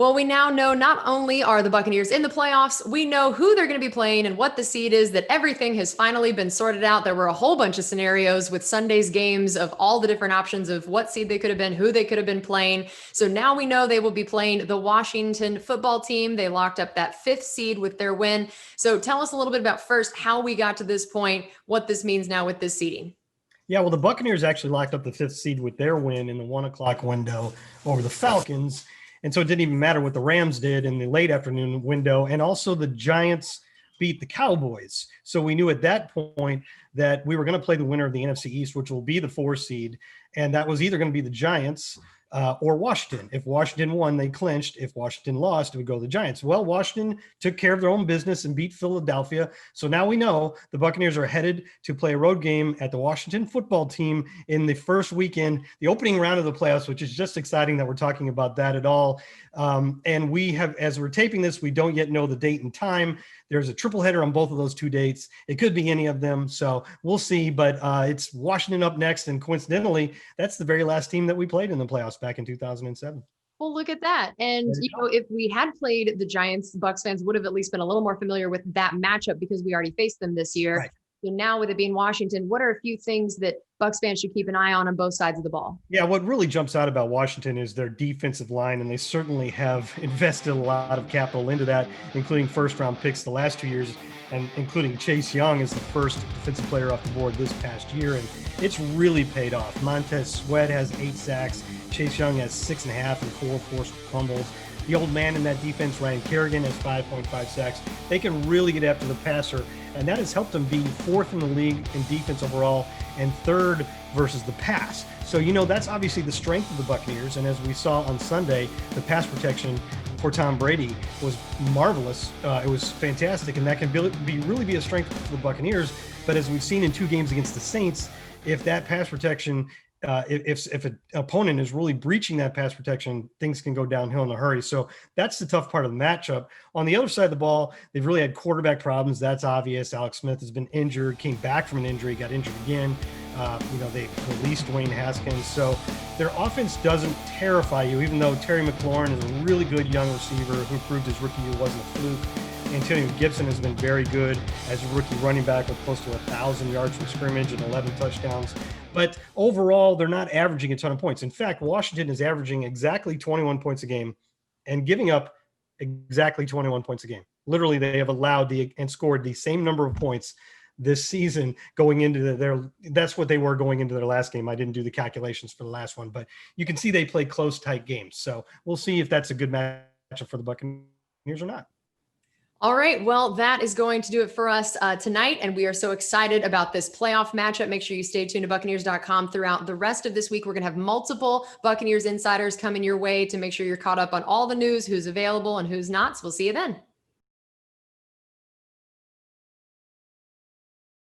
Well, we now know not only are the Buccaneers in the playoffs, we know who they're going to be playing and what the seed is, that everything has finally been sorted out. There were a whole bunch of scenarios with Sunday's games of all the different options of what seed they could have been, who they could have been playing. So now we know they will be playing the Washington football team. They locked up that fifth seed with their win. So tell us a little bit about first how we got to this point, what this means now with this seeding. Yeah, well, the Buccaneers actually locked up the fifth seed with their win in the 1 o'clock window over the Falcons. And so it didn't even matter what the Rams did in the late afternoon window. And also the Giants beat the Cowboys. So we knew at that point that we were going to play the winner of the NFC East, which will be the 4 seed. And that was either going to be the Giants or Washington. If Washington won, they clinched. If Washington lost, it would go to the Giants. Well, Washington took care of their own business and beat Philadelphia. So now we know the Buccaneers are headed to play a road game at the Washington football team in the first weekend, the opening round of the playoffs, which is just exciting that we're talking about that at all. And we have, as we're taping this, we don't yet know the date and time. There's a triple header on both of those 2 dates. It could be any of them. So we'll see, but it's Washington up next. And coincidentally, that's the very last team that we played in the playoffs back in 2007. Well, look at that. And, if we had played the Giants, Bucs fans would have at least been a little more familiar with that matchup because we already faced them this year. Right. So now with it being Washington, what are a few things that Bucs fans should keep an eye on both sides of the ball? Yeah, what really jumps out about Washington is their defensive line, and they certainly have invested a lot of capital into that, including first-round picks the last 2 years, and including Chase Young as the first defensive player off the board this past year, and it's really paid off. Montez Sweat has 8 sacks. Chase Young has 6.5 and 4 forced fumbles. The old man in that defense, Ryan Kerrigan, has 5.5 sacks. They can really get after the passer, and that has helped them be 4th in the league in defense overall and 3rd versus the pass. So, that's obviously the strength of the Buccaneers, and as we saw on Sunday, the pass protection for Tom Brady was marvelous. It was fantastic, and that can really be a strength for the Buccaneers. But as we've seen in 2 games against the Saints, if that pass protection if an opponent is really breaching that pass protection, things can go downhill in a hurry. So that's the tough part of the matchup. On the other side of the ball, they've really had quarterback problems. That's obvious. Alex Smith has been injured, came back from an injury, got injured again. They released Dwayne Haskins. So their offense doesn't terrify you, even though Terry McLaurin is a really good young receiver who proved his rookie year wasn't a fluke. Antonio Gibson has been very good as a rookie running back with close to 1,000 yards from scrimmage and 11 touchdowns. But overall, they're not averaging a ton of points. In fact, Washington is averaging exactly 21 points a game and giving up exactly 21 points a game. Literally, they have allowed and scored the same number of points this season going into that's what they were going into their last game. I didn't do the calculations for the last one, but you can see they play close, tight games. So we'll see if that's a good matchup for the Buccaneers or not. All right. Well, that is going to do it for us tonight. And we are so excited about this playoff matchup. Make sure you stay tuned to Buccaneers.com throughout the rest of this week. We're going to have multiple Buccaneers insiders coming your way to make sure you're caught up on all the news, who's available and who's not. So we'll see you then.